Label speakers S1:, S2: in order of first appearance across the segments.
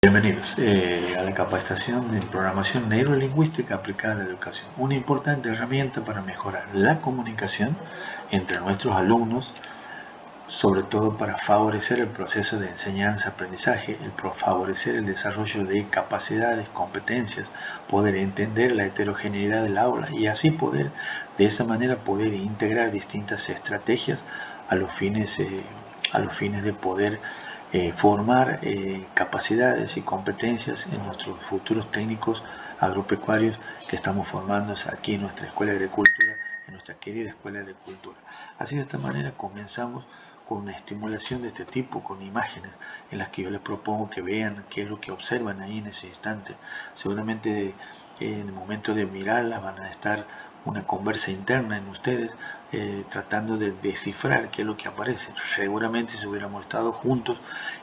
S1: Bienvenidos a la capacitación en programación neurolingüística aplicada a la educación, una importante herramienta para mejorar la comunicación entre nuestros alumnos, sobre todo para favorecer el proceso de enseñanza-aprendizaje, favorecer el desarrollo de capacidades, competencias, poder entender la heterogeneidad del aula y así de esa manera poder integrar distintas estrategias a los fines de poder formar capacidades y competencias en nuestros futuros técnicos agropecuarios que estamos formando aquí en nuestra Escuela de Agricultura, en nuestra querida Escuela de Agricultura. Así de esta manera comenzamos con una estimulación de este tipo, con imágenes en las que yo les propongo que vean qué es lo que observan ahí en ese instante. Seguramente en el momento de mirarlas van a estar una conversa interna en ustedes, tratando de descifrar qué es lo que aparece. Seguramente si hubiéramos estado juntos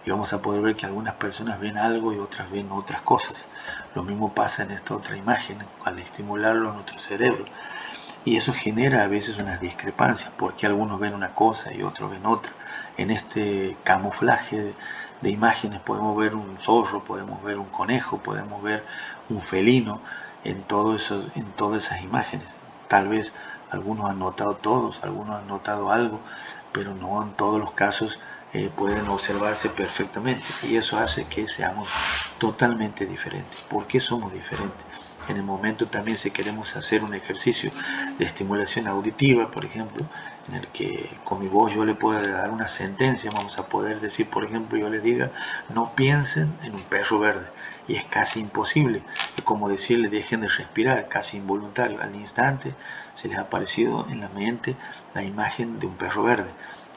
S1: íbamos a poder ver que algunas personas ven algo y otras ven otras cosas. Lo mismo pasa en esta otra imagen, al estimularlo a nuestro cerebro. Y eso genera a veces unas discrepancias, porque algunos ven una cosa y otros ven otra. En este camuflaje de imágenes podemos ver un zorro, podemos ver un conejo, podemos ver un felino en todas esas imágenes. Tal vez algunos han notado todos, algunos han notado algo, pero no en todos los casos pueden observarse perfectamente. Y eso hace que seamos totalmente diferentes. ¿Por qué somos diferentes? En el momento también si queremos hacer un ejercicio de estimulación auditiva, por ejemplo, en el que con mi voz yo le pueda dar una sentencia, vamos a poder decir, por ejemplo, yo les diga, no piensen en un perro verde. Y es casi imposible, es como decirle dejen de respirar, casi involuntario. Al instante se les ha aparecido en la mente la imagen de un perro verde.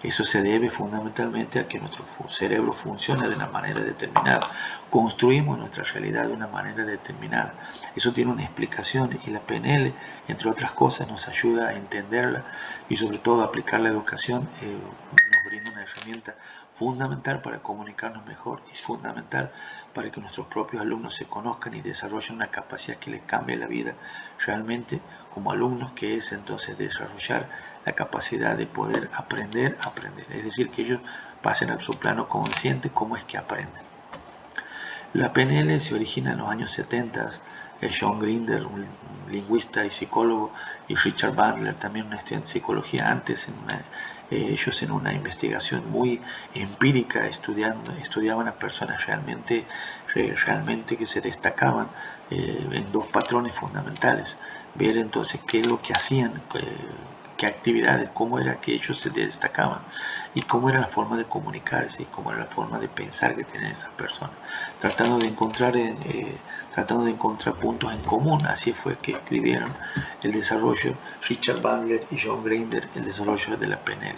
S1: Eso se debe fundamentalmente a que nuestro cerebro funciona de una manera determinada. Construimos nuestra realidad de una manera determinada. Eso tiene una explicación y la PNL, entre otras cosas, nos ayuda a entenderla y sobre todo a aplicar la educación. Nos brinda una herramienta fundamental para comunicarnos mejor y fundamental para que nuestros propios alumnos se conozcan y desarrollen una capacidad que les cambie la vida realmente como alumnos, que es entonces desarrollar la capacidad de poder aprender a aprender, es decir, que ellos pasen a su plano consciente cómo es que aprenden. La PNL se origina en los años 70. John Grinder, un lingüista y psicólogo, y Richard Bandler, también un estudiante de psicología, antes ellos en una investigación muy empírica estudiaban a personas realmente que se destacaban en dos patrones fundamentales. Ver entonces qué es lo que hacían, qué actividades, cómo era que ellos se destacaban y cómo era la forma de comunicarse y cómo era la forma de pensar que tenían esas personas, tratando de encontrar puntos en común. Así fue que escribieron el desarrollo Richard Bandler y John Grinder, el desarrollo de la PNL.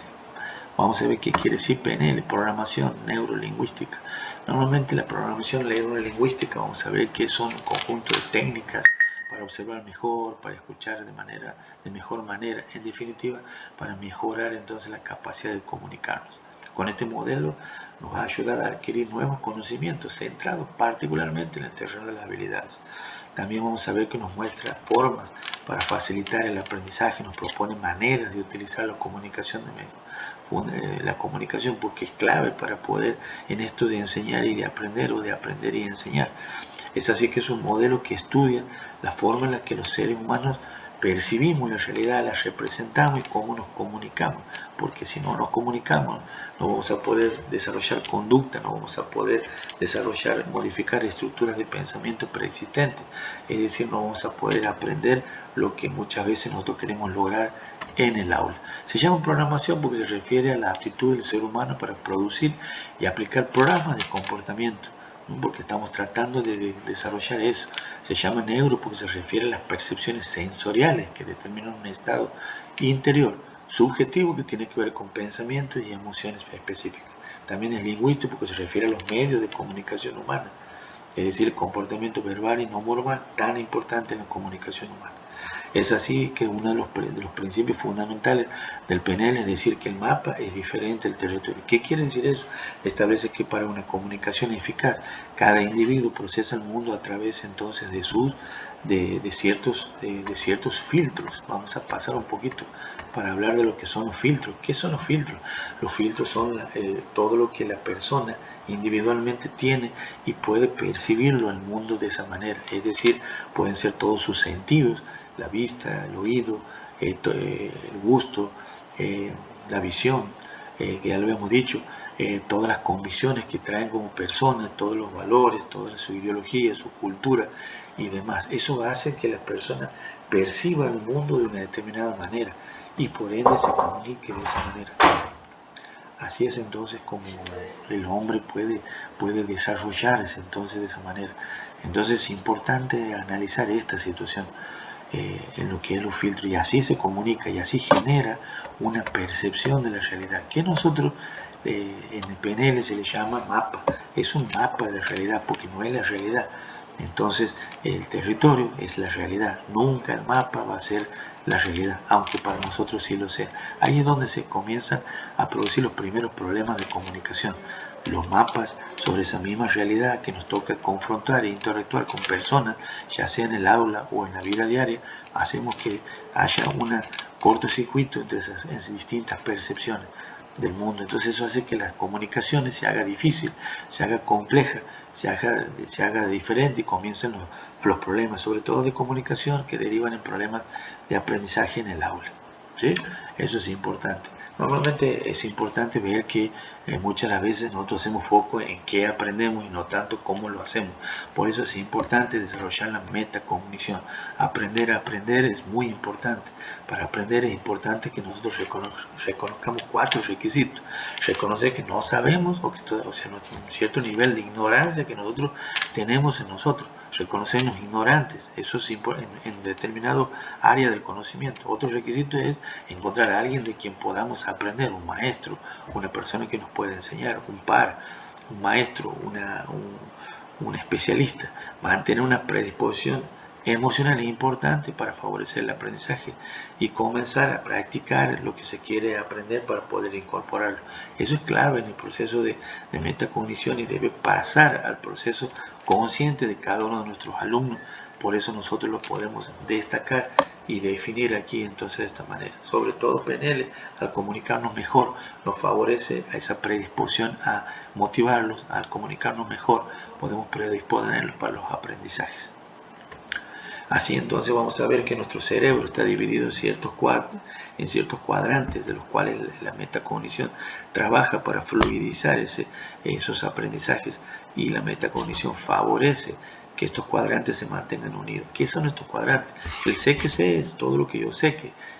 S1: Vamos a ver qué quiere decir PNL, programación neurolingüística. Normalmente la programación neurolingüística vamos a ver que son un conjunto de técnicas para observar mejor, para escuchar de mejor manera, en definitiva, para mejorar entonces la capacidad de comunicarnos. Con este modelo nos va a ayudar a adquirir nuevos conocimientos centrados particularmente en el terreno de las habilidades. También vamos a ver que nos muestra formas para facilitar el aprendizaje, nos propone maneras de utilizar la comunicación porque es clave para poder en esto de enseñar y de aprender, o de aprender y enseñar. Es así que es un modelo que estudia la forma en la que los seres humanos percibimos la realidad, la representamos y cómo nos comunicamos, porque si no nos comunicamos no vamos a poder desarrollar conducta, no vamos a poder modificar estructuras de pensamiento preexistentes, es decir, no vamos a poder aprender lo que muchas veces nosotros queremos lograr en el aula. Se llama programación porque se refiere a la aptitud del ser humano para producir y aplicar programas de comportamiento, porque estamos tratando de desarrollar eso. Se llama neuro porque se refiere a las percepciones sensoriales que determinan un estado interior subjetivo que tiene que ver con pensamientos y emociones específicas. También es lingüístico porque se refiere a los medios de comunicación humana, es decir, el comportamiento verbal y no verbal tan importante en la comunicación humana. Es así que uno de los principios fundamentales del PNL es decir que el mapa es diferente del territorio. ¿Qué quiere decir eso? Establece que para una comunicación eficaz, cada individuo procesa el mundo a través entonces de ciertos filtros. Vamos a pasar un poquito para hablar de lo que son los filtros. ¿Qué son los filtros? Los filtros son todo lo que la persona individualmente tiene y puede percibirlo al mundo de esa manera. Es decir, pueden ser todos sus sentidos, la vista, el oído, el gusto, la visión, que ya lo habíamos dicho, todas las convicciones que traen como personas, todos los valores, toda su ideología, su cultura y demás. Eso hace que la persona perciba el mundo de una determinada manera y por ende se comunique de esa manera. Así es entonces como el hombre puede desarrollarse entonces de esa manera. Entonces es importante analizar esta situación en lo que es los filtros y así se comunica y así genera una percepción de la realidad que nosotros en el PNL se le llama mapa. Es un mapa de la realidad porque no es la realidad. Entonces el territorio es la realidad, nunca el mapa va a ser la realidad, aunque para nosotros sí lo sea. Ahí es donde se comienzan a producir los primeros problemas de comunicación. Los mapas sobre esa misma realidad que nos toca confrontar e interactuar con personas, ya sea en el aula o en la vida diaria, hacemos que haya un cortocircuito entre esas distintas percepciones del mundo. Entonces eso hace que las comunicaciones se haga difícil, se haga compleja, se haga diferente y comiencen los problemas, sobre todo de comunicación, que derivan en problemas de aprendizaje en el aula. ¿Sí? Eso es importante. Normalmente es importante ver que muchas las veces nosotros hacemos foco en qué aprendemos y no tanto cómo lo hacemos. Por eso es importante desarrollar la metacognición. Aprender a aprender es muy importante. Para aprender es importante que nosotros reconozcamos 4 requisitos. Reconocer que no sabemos, o sea, un cierto nivel de ignorancia que nosotros tenemos en nosotros. Reconocernos ignorantes, eso es en determinado área del conocimiento. Otro requisito es encontrar a alguien de quien podamos aprender, un maestro, una persona que nos pueda enseñar, un par, un maestro, un especialista. Mantener una predisposición emocional es importante para favorecer el aprendizaje y comenzar a practicar lo que se quiere aprender para poder incorporarlo. Eso es clave en el proceso de metacognición y debe pasar al proceso consciente de cada uno de nuestros alumnos. Por eso nosotros lo podemos destacar y definir aquí entonces de esta manera. Sobre todo PNL, al comunicarnos mejor, nos favorece a esa predisposición a motivarlos. Al comunicarnos mejor, podemos predisponerlos para los aprendizajes. Así entonces vamos a ver que nuestro cerebro está dividido en ciertos cuadrantes, de los cuales la metacognición trabaja para fluidizar esos aprendizajes, y la metacognición favorece que estos cuadrantes se mantengan unidos. ¿Qué son estos cuadrantes? El sé que sé es todo lo que yo sé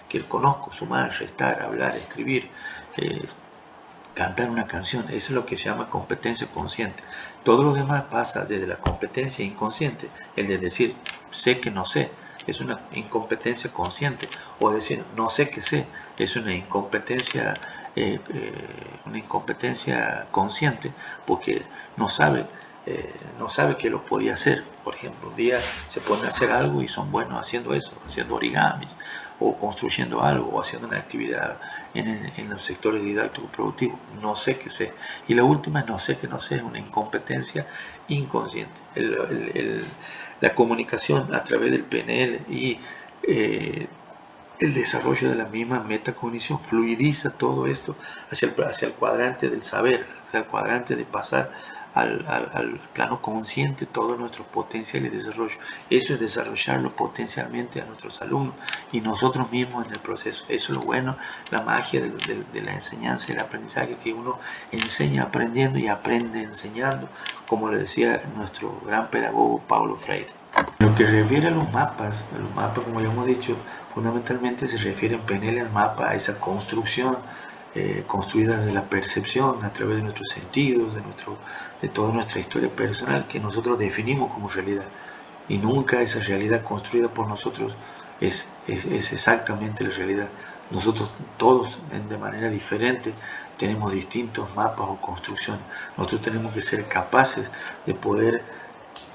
S1: que conozco: sumar, restar, hablar, escribir, cantar una canción. Eso es lo que se llama competencia consciente. Todo lo demás pasa desde la competencia inconsciente, el de decir sé que no sé, es una incompetencia consciente, o decir no sé que sé, es una incompetencia consciente, porque no sabe que lo podía hacer. Por ejemplo, un día se ponen a hacer algo y son buenos haciendo eso, haciendo origamis, o construyendo algo, o haciendo una actividad en los sectores didácticos productivos. No sé qué sé. Y la última, no sé que no sé, es una incompetencia inconsciente. La comunicación a través del PNL y el desarrollo de la misma metacognición fluidiza todo esto hacia el cuadrante del saber, hacia el cuadrante de pasar al plano consciente todo nuestro potencial y desarrollo. Eso es desarrollarlo potencialmente a nuestros alumnos y nosotros mismos en el proceso. Eso es lo bueno, la magia de la enseñanza y el aprendizaje, que uno enseña aprendiendo y aprende enseñando, como le decía nuestro gran pedagogo Paulo Freire. En lo que refiere a los mapas como ya hemos dicho, fundamentalmente se refiere en PNL al mapa, a esa construcción construida de la percepción a través de nuestros sentidos, de toda nuestra historia personal que nosotros definimos como realidad. Y nunca esa realidad construida por nosotros es exactamente la realidad. Nosotros todos de manera diferente tenemos distintos mapas o construcciones. Nosotros tenemos que ser capaces de poder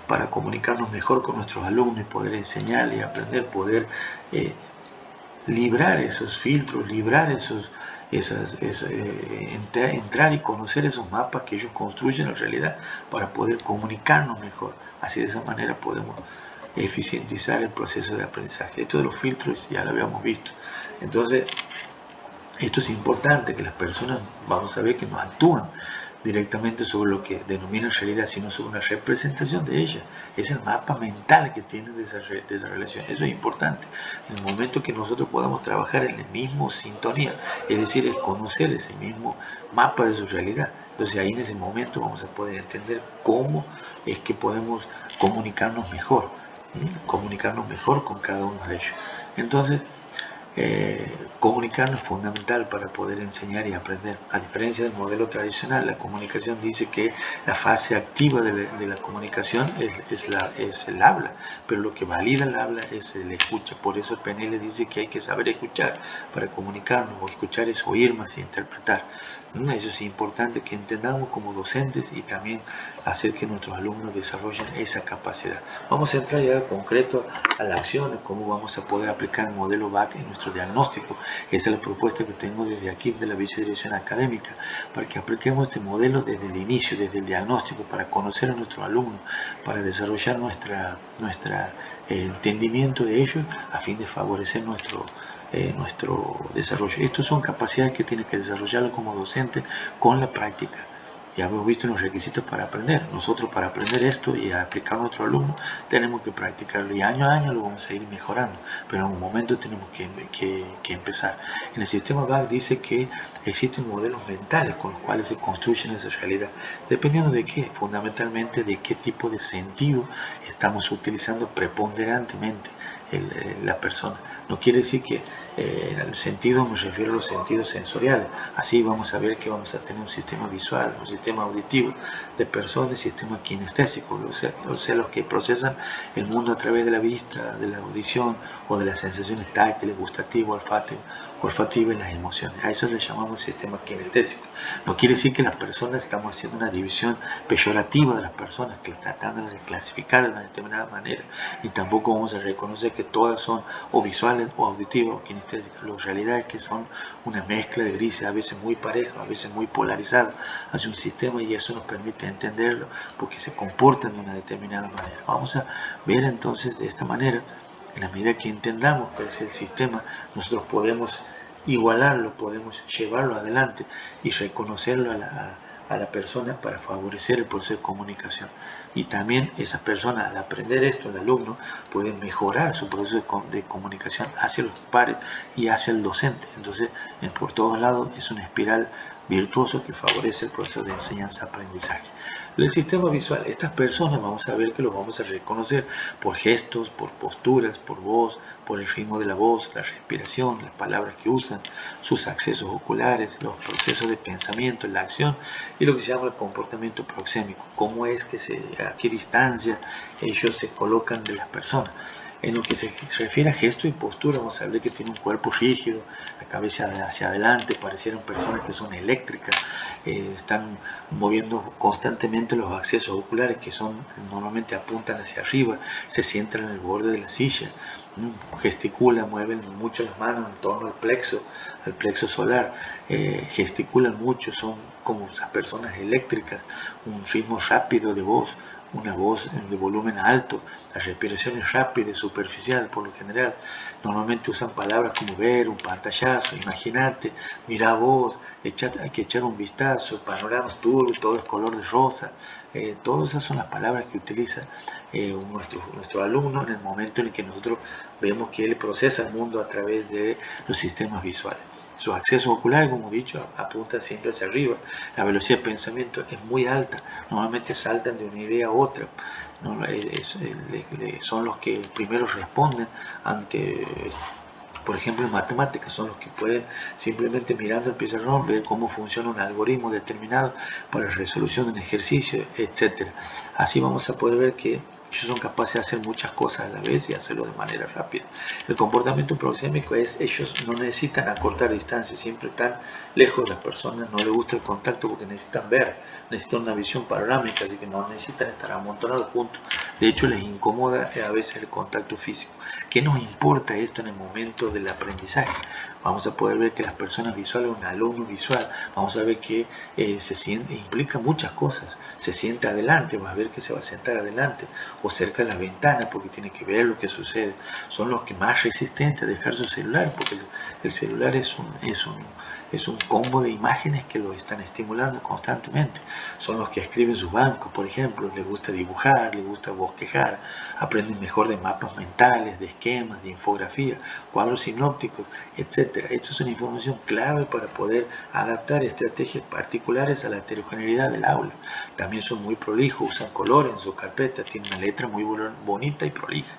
S1: para comunicarnos mejor con nuestros alumnos y poder enseñar y aprender, poder librar esos filtros, librar entrar y conocer esos mapas que ellos construyen en realidad para poder comunicarnos mejor. Así de esa manera podemos eficientizar el proceso de aprendizaje. Esto de los filtros ya lo habíamos visto. Entonces, esto es importante, que las personas, vamos a ver que no actúan directamente sobre lo que denominan realidad, sino sobre una representación de ella. Es el mapa mental que tienen de esa relación. Eso es importante. En el momento que nosotros podamos trabajar en la misma sintonía, es decir, es conocer ese mismo mapa de su realidad. Entonces ahí en ese momento vamos a poder entender cómo es que podemos comunicarnos mejor con cada uno de ellos. Entonces, comunicarnos es fundamental para poder enseñar y aprender. A diferencia del modelo tradicional, la comunicación dice que la fase activa de la comunicación es el habla, pero lo que valida el habla es el escucha. Por eso el PNL dice que hay que saber escuchar para comunicarnos, o escuchar es oír más que interpretar. Eso es importante que entendamos como docentes y también hacer que nuestros alumnos desarrollen esa capacidad. Vamos a entrar ya concreto a la acción, a cómo vamos a poder aplicar el modelo BAC en nuestro diagnóstico. Esa es la propuesta que tengo desde aquí, de la Vicedirección Académica, para que apliquemos este modelo desde el inicio, desde el diagnóstico, para conocer a nuestros alumnos, para desarrollar nuestra entendimiento de ellos, a fin de favorecer nuestro desarrollo. Estas son capacidades que tiene que desarrollarlo como docente con la práctica. Ya hemos visto los requisitos para aprender. Nosotros, para aprender esto y aplicar a nuestros alumnos, tenemos que practicarlo, y año a año lo vamos a ir mejorando, pero en un momento tenemos que empezar. En el sistema BAC dice que existen modelos mentales con los cuales se construyen esa realidad, dependiendo de qué, fundamentalmente de qué tipo de sentido estamos utilizando preponderantemente la persona. No quiere decir que en el sentido me refiero a los sentidos sensoriales. Así vamos a ver que vamos a tener un sistema visual, un sistema auditivo de personas, sistema kinestésico, o sea, los que procesan el mundo a través de la vista, de la audición o de las sensaciones táctiles, gustativas, olfativas y las emociones. A eso le llamamos sistema kinestésico. No quiere decir que las personas estamos haciendo una división peyorativa de las personas, que tratando de clasificar de una determinada manera, y tampoco vamos a reconocer que todas son o visuales o auditivas o kinestésicas. La realidad es que son una mezcla de grises, a veces muy parejos, a veces muy polarizados hacia un sistema, y eso nos permite entenderlo porque se comportan de una determinada manera. Vamos a ver entonces de esta manera, en la medida que entendamos cuál es el sistema, nosotros podemos igualarlo, podemos llevarlo adelante y reconocerlo a la persona para favorecer el proceso de comunicación. Y también esa persona, al aprender esto, el alumno, puede mejorar su proceso de comunicación hacia los pares y hacia el docente. Entonces, por todos lados es una espiral virtuoso que favorece el proceso de enseñanza-aprendizaje. El sistema visual, estas personas vamos a ver que los vamos a reconocer por gestos, por posturas, por voz, por el ritmo de la voz, la respiración, las palabras que usan, sus accesos oculares, los procesos de pensamiento, la acción y lo que se llama el comportamiento proxémico, cómo es que a qué distancia ellos se colocan de las personas. En lo que se refiere a gesto y postura, vamos a ver que tiene un cuerpo rígido, la cabeza hacia adelante, parecieran personas que son eléctricas, están moviendo constantemente los accesos oculares, que normalmente apuntan hacia arriba, se sientan en el borde de la silla, gesticulan, mueven mucho las manos en torno al plexo solar, gesticulan mucho, son como esas personas eléctricas, un ritmo rápido de voz, una voz de volumen alto, la respiración es rápida y superficial por lo general. Normalmente usan palabras como ver, un pantallazo, imagínate, mira vos, hay que echar un vistazo, panoramas turbios, todo es color de rosa. Todas esas son las palabras que utiliza nuestro alumno en el momento en el que nosotros vemos que él procesa el mundo a través de los sistemas visuales. Sus accesos oculares, como he dicho, apuntan siempre hacia arriba. La velocidad de pensamiento es muy alta. Normalmente saltan de una idea a otra. Son los que primero responden ante, por ejemplo, en matemáticas, son los que pueden simplemente mirando el pizarrón ver cómo funciona un algoritmo determinado para la resolución de un ejercicio, etc. Así vamos a poder ver que Ellos son capaces de hacer muchas cosas a la vez y hacerlo de manera rápida. El comportamiento proxémico es, ellos no necesitan acortar distancias, siempre están lejos de las personas, no les gusta el contacto porque necesitan ver, necesitan una visión panorámica, así que no necesitan estar amontonados juntos. De hecho, les incomoda a veces el contacto físico. ¿Qué nos importa esto en el momento del aprendizaje? Vamos a poder ver que las personas visuales, un alumno visual, vamos a ver que implica muchas cosas. Se sienta adelante, vas a ver que se va a sentar adelante o cerca de la ventana porque tiene que ver lo que sucede. Son los que más resistentes a dejar su celular porque el celular es un combo de imágenes que lo están estimulando constantemente. Son los que escriben sus bancos, por ejemplo, les gusta dibujar, les gusta bosquejar, aprenden mejor de mapas mentales, de esquemas, de infografía, cuadros sinópticos, etc. Esto es una información clave para poder adaptar estrategias particulares a la heterogeneidad del aula. También son muy prolijos, usan colores en sus carpetas, tienen una letra muy bonita y prolija.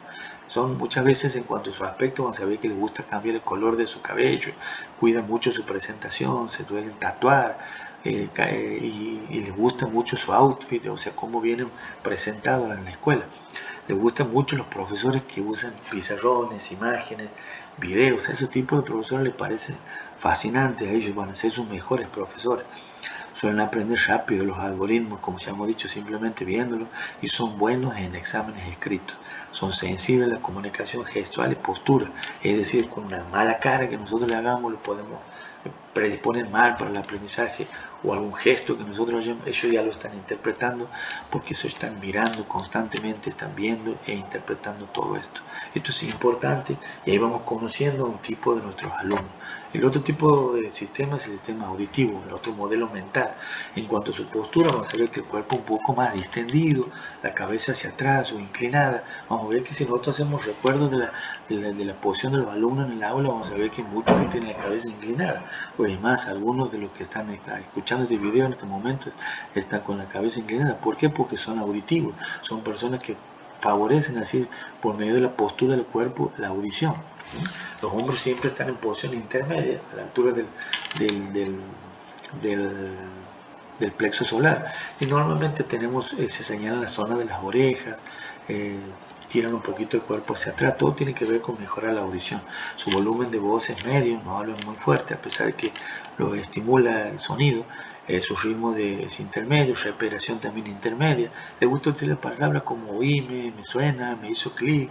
S1: Son muchas veces en cuanto a su aspecto van a saber que les gusta cambiar el color de su cabello, cuidan mucho su presentación, se suelen tatuar y les gusta mucho su outfit, o sea, cómo vienen presentados en la escuela. Les gustan mucho los profesores que usan pizarrones, imágenes, videos. A ese tipo de profesores les parecen fascinantes, a ellos van a ser sus mejores profesores. Suelen aprender rápido los algoritmos, como ya hemos dicho, simplemente viéndolos, y son buenos en exámenes escritos. Son sensibles a la comunicación gestual y postura, es decir, con una mala cara que nosotros le hagamos, lo podemos predisponer mal para el aprendizaje, o algún gesto que nosotros ellos ya lo están interpretando porque se están mirando constantemente, están viendo e interpretando todo esto. Esto es importante y ahí vamos conociendo a un tipo de nuestros alumnos. El otro tipo de sistema es el sistema auditivo, el otro modelo mental. En cuanto a su postura, vamos a ver que el cuerpo un poco más distendido, la cabeza hacia atrás o inclinada. Vamos a ver que si nosotros hacemos recuerdos de la posición de los alumnos en el aula, vamos a ver que muchos que tienen la cabeza inclinada. Pues más, algunos de los que están escuchando este video en este momento están con la cabeza inclinada. ¿Por qué? Porque son auditivos, son personas que favorecen así por medio de la postura del cuerpo la audición. Los hombros siempre están en posición intermedia a la altura del plexo solar y normalmente tenemos, se señala la zona de las orejas, tiran un poquito el cuerpo hacia atrás, todo tiene que ver con mejorar la audición. Su volumen de voz es medio, no hablan muy fuerte a pesar de que lo estimula el sonido. Su ritmo es intermedio, respiración también intermedia. Le gusta decir palabras como oíme, me suena, me hizo clic,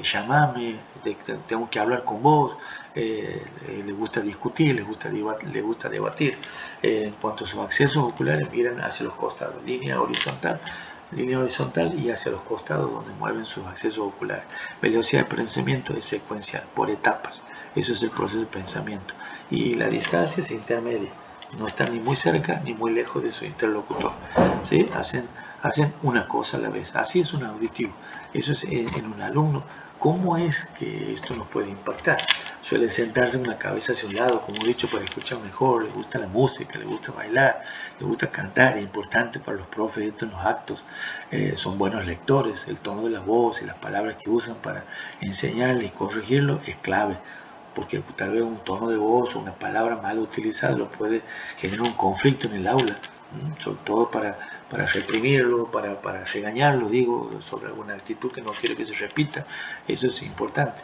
S1: llamame, tengo que hablar con vos. Le gusta discutir, le gusta debatir. En cuanto a sus accesos oculares, miran hacia los costados, línea horizontal y hacia los costados donde mueven sus accesos oculares. Velocidad de pensamiento es secuencial, por etapas. Eso es el proceso de pensamiento. Y la distancia es intermedia. No están ni muy cerca ni muy lejos de su interlocutor. ¿Sí? Hacen una cosa a la vez. Así es un auditivo. Eso es en un alumno. ¿Cómo es que esto nos puede impactar? Suele sentarse con la cabeza hacia un lado, como he dicho, para escuchar mejor. Le gusta la música, le gusta bailar, le gusta cantar. Es importante para los profes esto en los actos. Son buenos lectores. El tono de la voz y las palabras que usan para enseñarle y corregirlo es clave, porque tal vez un tono de voz o una palabra mal utilizada lo puede generar un conflicto en el aula, sobre todo para reprimirlo, para regañarlo, digo, sobre alguna actitud que no quiere que se repita. Eso es importante.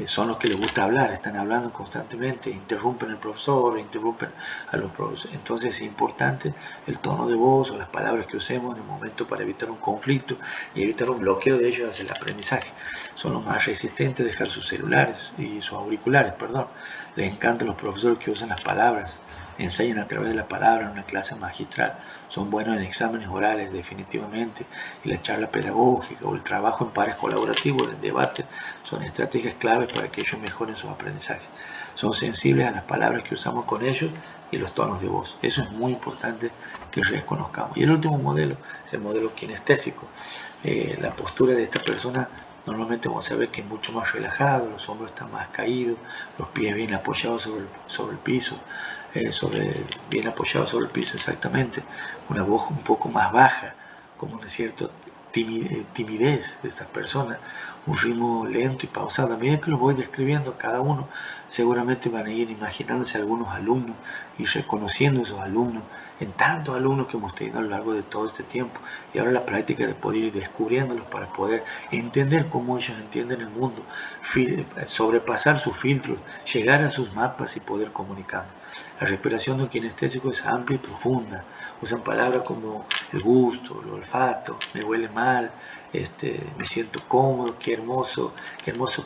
S1: Son los que les gusta hablar, están hablando constantemente, interrumpen al profesor, interrumpen a los profesores. Entonces es importante el tono de voz o las palabras que usemos en el momento para evitar un conflicto y evitar un bloqueo de ellos hacia el aprendizaje. Son los más resistentes a dejar sus celulares y sus auriculares, perdón. Les encantan los profesores que usan las palabras, enseñan a través de la palabra en una clase magistral. Son buenos en exámenes orales, definitivamente, y la charla pedagógica o el trabajo en pares colaborativos, el debate, son estrategias claves para que ellos mejoren sus aprendizajes. Son sensibles a las palabras que usamos con ellos y los tonos de voz. Eso es muy importante que reconozcamos. Y el último modelo es el modelo kinestésico. La postura de esta persona normalmente vamos a ver que es mucho más relajado, los hombros están más caídos, los pies bien apoyados sobre el piso, bien apoyados sobre el piso exactamente, una voz un poco más baja, como un cierto timidez de estas personas, un ritmo lento y pausado. A medida que lo voy describiendo cada uno, seguramente van a ir imaginándose algunos alumnos y reconociendo esos alumnos en tantos alumnos que hemos tenido a lo largo de todo este tiempo. Y ahora la práctica de poder ir descubriéndolos para poder entender cómo ellos entienden el mundo, sobrepasar sus filtros, llegar a sus mapas y poder comunicar. La respiración de un kinestésico es amplia y profunda. Usan palabras como el gusto, el olfato, me huele mal, me siento cómodo, qué hermoso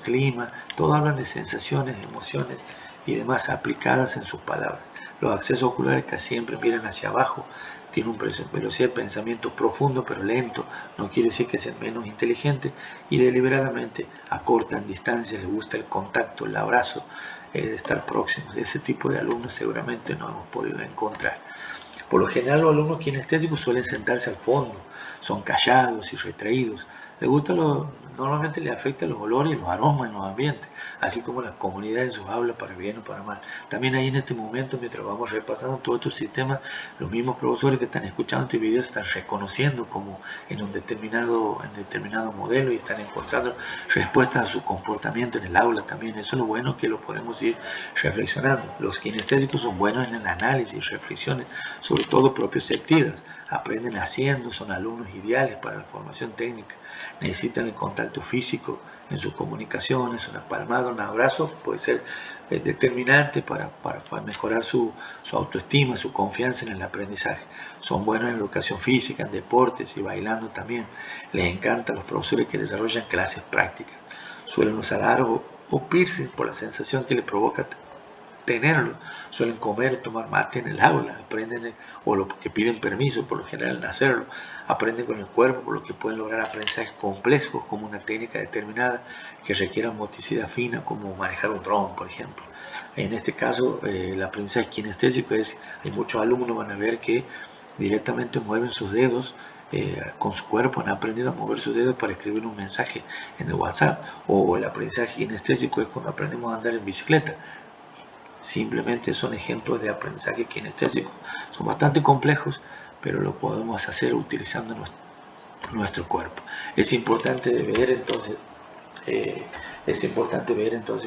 S1: clima. Todo hablan de sensaciones, emociones y demás aplicadas en sus palabras. Los accesos oculares casi siempre miran hacia abajo, tienen una velocidad de pensamiento profundo pero lento, no quiere decir que sean menos inteligentes, y deliberadamente acortan distancias, les gusta el contacto, el abrazo, estar próximos. Ese tipo de alumnos seguramente no hemos podido encontrar. Por lo general los alumnos kinestésicos suelen sentarse al fondo, son callados y retraídos. Normalmente les afectan los olores y los aromas en los ambientes, así como la comunidad en sus aulas, para bien o para mal. También ahí en este momento, mientras vamos repasando todos estos sistemas, los mismos profesores que están escuchando este video están reconociendo como en un determinado modelo y están encontrando respuestas a su comportamiento en el aula también. Eso es lo bueno, que lo podemos ir reflexionando. Los kinestésicos son buenos en el análisis, reflexiones, sobre todo propioceptivas. Aprenden haciendo, son alumnos ideales para la formación técnica. Necesitan el contacto físico en sus comunicaciones, una palmada, un abrazo puede ser determinante para mejorar su autoestima, su confianza en el aprendizaje. Son buenos en educación física, en deportes y bailando también. Les encantan los profesores que desarrollan clases prácticas. Suelen usar aro o piercing por la sensación que les provoca tenerlo. Suelen comer, tomar mate en el aula, aprenden, o lo que piden permiso por lo general en hacerlo, aprenden con el cuerpo, por lo que pueden lograr aprendizajes complejos como una técnica determinada que requiera motricidad fina, como manejar un dron, por ejemplo. En este caso, el aprendizaje kinestésico hay muchos alumnos van a ver que directamente mueven sus dedos, con su cuerpo han aprendido a mover sus dedos para escribir un mensaje en el WhatsApp, o el aprendizaje kinestésico es cuando aprendemos a andar en bicicleta. Simplemente son ejemplos de aprendizaje kinestésico. Son bastante complejos, pero lo podemos hacer utilizando nuestro cuerpo. Es importante ver entonces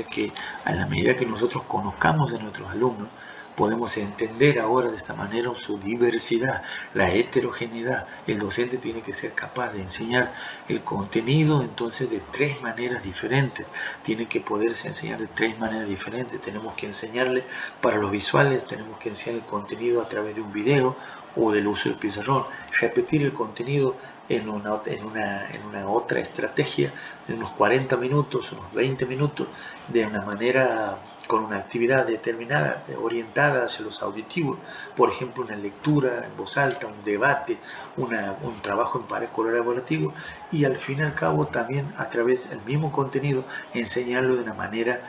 S1: que a la medida que nosotros conozcamos a nuestros alumnos, podemos entender ahora de esta manera su diversidad, la heterogeneidad. El docente tiene que ser capaz de enseñar el contenido entonces de 3 maneras diferentes. Tiene que poderse enseñar de 3 maneras diferentes. Tenemos que enseñarle para los visuales, tenemos que enseñar el contenido a través de un video o del uso del pizarrón. Repetir el contenido en una otra estrategia, en unos 40 minutos, unos 20 minutos, de una manera, con una actividad determinada, orientada hacia los auditivos, por ejemplo una lectura en voz alta, un debate, un trabajo en pares colaborativo, y al fin y al cabo también a través del mismo contenido enseñarlo de una manera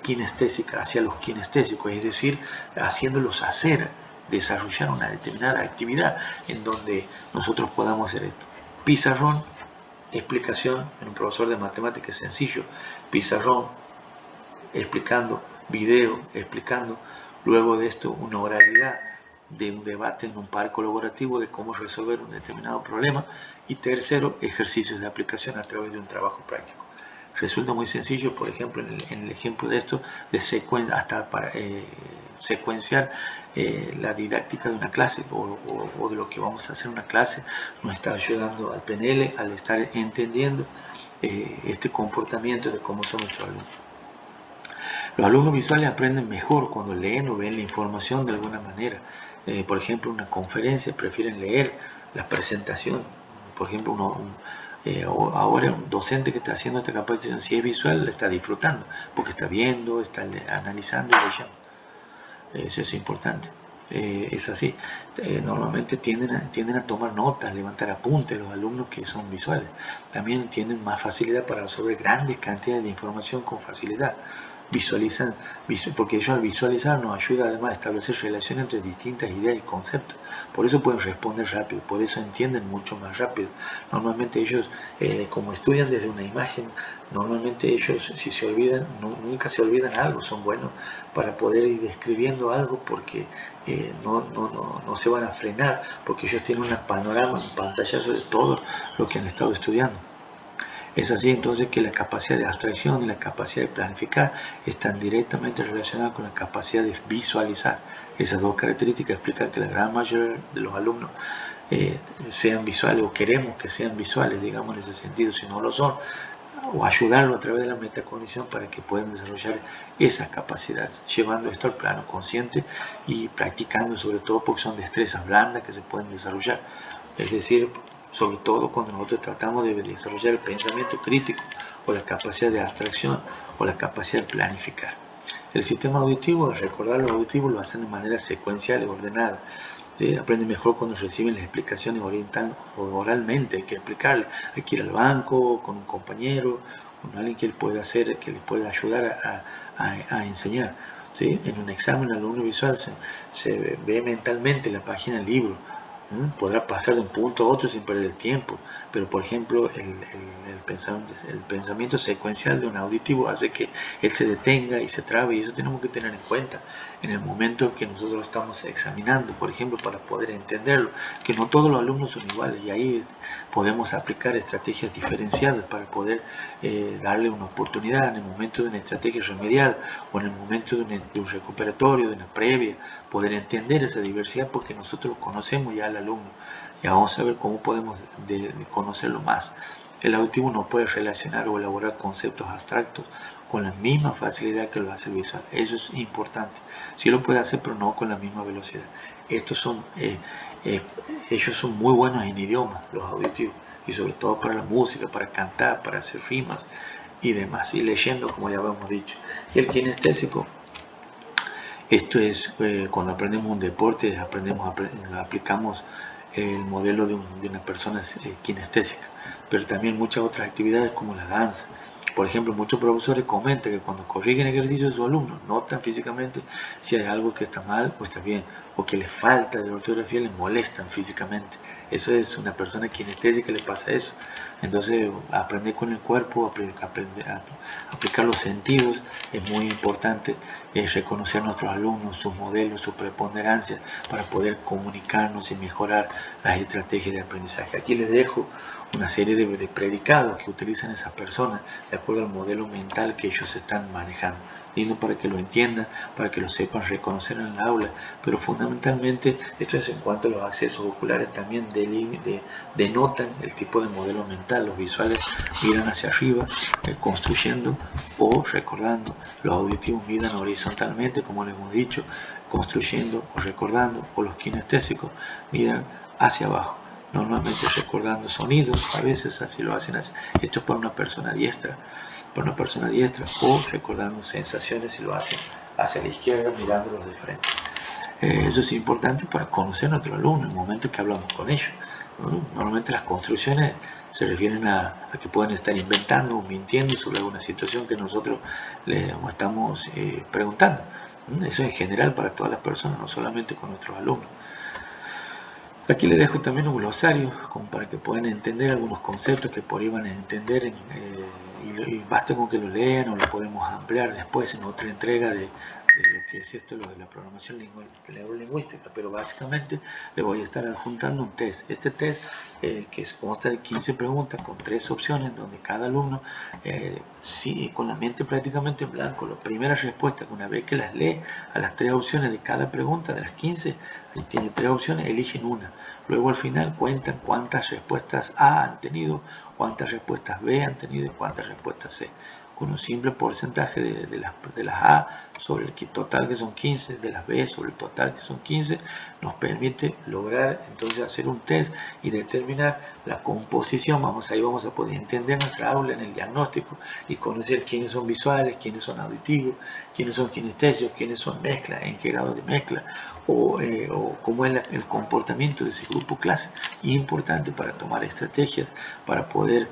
S1: kinestésica, hacia los kinestésicos, es decir, haciéndolos desarrollar una determinada actividad en donde nosotros podamos hacer esto. Pizarrón, explicación en un profesor de matemáticas sencillo, pizarrón, explicando, video, explicando, luego de esto una oralidad de un debate en un par colaborativo de cómo resolver un determinado problema, y tercero, ejercicios de aplicación a través de un trabajo práctico. Resulta muy sencillo, por ejemplo, en el ejemplo de esto, hasta para secuenciar la didáctica de una clase o de lo que vamos a hacer en una clase, nos está ayudando al PNL al estar entendiendo este comportamiento de cómo son nuestros alumnos. Los alumnos visuales aprenden mejor cuando leen o ven la información de alguna manera. Por ejemplo, en una conferencia prefieren leer la presentación. Por ejemplo, ahora un docente que está haciendo esta capacitación, si es visual, la está disfrutando, porque está viendo, está analizando y leyendo. Eso es importante. Es así. Normalmente tienden a tomar notas, levantar apuntes los alumnos que son visuales. También tienen más facilidad para absorber grandes cantidades de información con facilidad. visualizan, porque ellos al visualizar nos ayuda además a establecer relaciones entre distintas ideas y conceptos. Por eso pueden responder rápido, por eso entienden mucho más rápido. Normalmente ellos, como estudian desde una imagen, normalmente ellos, si se olvidan, nunca se olvidan algo, son buenos para poder ir describiendo algo porque no se van a frenar, porque ellos tienen un panorama, un pantallazo de todo lo que han estado estudiando. Es así entonces que la capacidad de abstracción y la capacidad de planificar están directamente relacionadas con la capacidad de visualizar. Esas dos características explican que la gran mayoría de los alumnos sean visuales, o queremos que sean visuales, digamos, en ese sentido. Si no lo son, o ayudarlo a través de la metacognición para que puedan desarrollar esas capacidades, llevando esto al plano consciente y practicando, sobre todo porque son destrezas blandas que se pueden desarrollar. Es decir, sobre todo cuando nosotros tratamos de desarrollar el pensamiento crítico, o la capacidad de abstracción, o la capacidad de planificar. El sistema auditivo, al recordar lo auditivo, lo hacen de manera secuencial y ordenada. Aprende mejor cuando reciben las explicaciones oralmente. Hay que explicarle, hay que ir al banco con un compañero, con alguien que le pueda ayudar a enseñar. ¿Sí? En un examen, el alumno visual se ve mentalmente la página del libro. Podrá pasar de un punto a otro sin perder el tiempo, pero por ejemplo el pensamiento secuencial de un auditivo hace que él se detenga y se trabe, y eso tenemos que tener en cuenta en el momento que nosotros lo estamos examinando, por ejemplo, para poder entenderlo, que no todos los alumnos son iguales, y ahí podemos aplicar estrategias diferenciadas para poder darle una oportunidad en el momento de una estrategia remedial, o en el momento de un recuperatorio, de una previa, poder entender esa diversidad, porque nosotros conocemos ya al alumno. Ya vamos a ver cómo podemos conocerlo más. El auditivo no puede relacionar o elaborar conceptos abstractos con la misma facilidad que lo hace el visual. Eso es importante. Sí lo puede hacer, pero no con la misma velocidad. Ellos son muy buenos en idiomas, los auditivos, y sobre todo para la música, para cantar, para hacer rimas y demás, y leyendo, como ya habíamos dicho. Y el kinestésico, esto es cuando aprendemos un deporte, aplicamos el modelo de una persona kinestésica, pero también muchas otras actividades como la danza. Por ejemplo, muchos profesores comentan que cuando corrigen ejercicios de sus alumnos, notan físicamente si hay algo que está mal o está bien, o que les falta de ortografía, les molestan físicamente. Eso es una persona kinestésica, le pasa eso. Entonces, aprender con el cuerpo, aplicar los sentidos, es muy importante. Reconocer a nuestros alumnos, sus modelos, su preponderancia, para poder comunicarnos y mejorar las estrategias de aprendizaje. Aquí les dejo una serie de predicados que utilizan esas personas de acuerdo al modelo mental que ellos están manejando. Lindo para que lo entiendan, para que lo sepan reconocer en el aula, pero fundamentalmente esto es en cuanto a los accesos oculares, también denotan el tipo de modelo mental. Los visuales miran hacia arriba, construyendo o recordando. Los auditivos miran horizontalmente, como les hemos dicho, construyendo o recordando, o los kinestésicos miran hacia abajo, normalmente recordando sonidos, a veces así lo hacen, esto por una persona diestra, o recordando sensaciones, y lo hacen hacia la izquierda, mirándolos de frente. Eso es importante para conocer a nuestro alumno en el momento que hablamos con ellos. Normalmente las construcciones se refieren a que pueden estar inventando o mintiendo sobre alguna situación que nosotros les estamos preguntando. Eso es general para todas las personas, no solamente con nuestros alumnos. Aquí les dejo también un glosario como para que puedan entender algunos conceptos que por ahí van a entender y basta con que lo lean, o lo podemos ampliar después en otra entrega de lo que es esto, lo de la programación neurolingüística, pero básicamente le voy a estar adjuntando un test. Este test que consta de 15 preguntas con 3 opciones, donde cada alumno, con la mente prácticamente en blanco, la primera respuesta, una vez que las lee a las 3 opciones de cada pregunta, de las 15, ahí tiene 3 opciones, eligen una. Luego al final cuentan cuántas respuestas A han tenido, cuántas respuestas B han tenido y cuántas respuestas C. Con un simple porcentaje de las A sobre el total, que son 15, de las B sobre el total, que son 15, nos permite lograr entonces hacer un test y determinar la composición. Ahí vamos a poder entender nuestra aula en el diagnóstico y conocer quiénes son visuales, quiénes son auditivos, quiénes son kinestésicos, quiénes son mezcla, en qué grado de mezcla, o cómo es el comportamiento de ese grupo clase. Importante para tomar estrategias para poder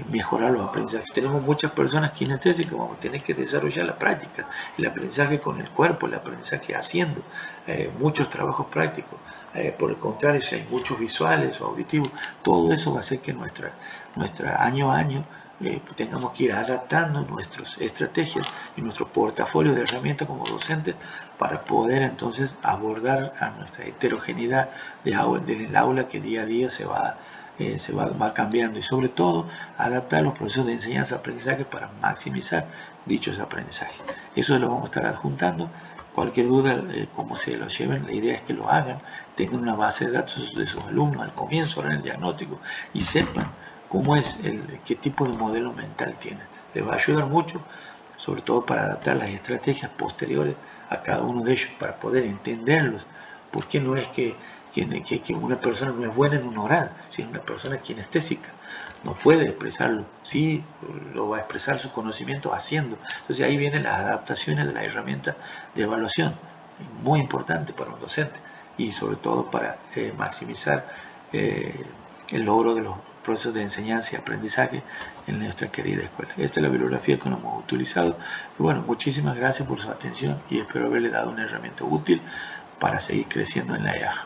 S1: mejorar los aprendizajes. Tenemos muchas personas personas kinestésicas vamos a tener que desarrollar la práctica, el aprendizaje con el cuerpo, el aprendizaje haciendo, muchos trabajos prácticos. Por el contrario, si hay muchos visuales o auditivos, todo eso va a hacer que nuestra año a año tengamos que ir adaptando nuestras estrategias y nuestro portafolio de herramientas como docentes para poder entonces abordar a nuestra heterogeneidad del aula que día a día se va cambiando, y sobre todo adaptar los procesos de enseñanza-aprendizaje para maximizar dichos aprendizajes. Eso lo vamos a estar adjuntando. Cualquier duda, cómo se lo lleven, la idea es que lo hagan, tengan una base de datos de sus alumnos al comienzo, en el diagnóstico, y sepan cómo es, qué tipo de modelo mental tienen. Les va a ayudar mucho, sobre todo para adaptar las estrategias posteriores a cada uno de ellos, para poder entenderlos. Porque no es que una persona no es buena en un oral, si es una persona kinestésica, no puede expresarlo, sí lo va a expresar su conocimiento haciendo. Entonces ahí vienen las adaptaciones de la herramienta de evaluación, muy importante para un docente y sobre todo para maximizar el logro de los procesos de enseñanza y aprendizaje en nuestra querida escuela. Esta es la bibliografía que nos hemos utilizado. Y bueno, muchísimas gracias por su atención y espero haberle dado una herramienta útil para seguir creciendo en la EAJA.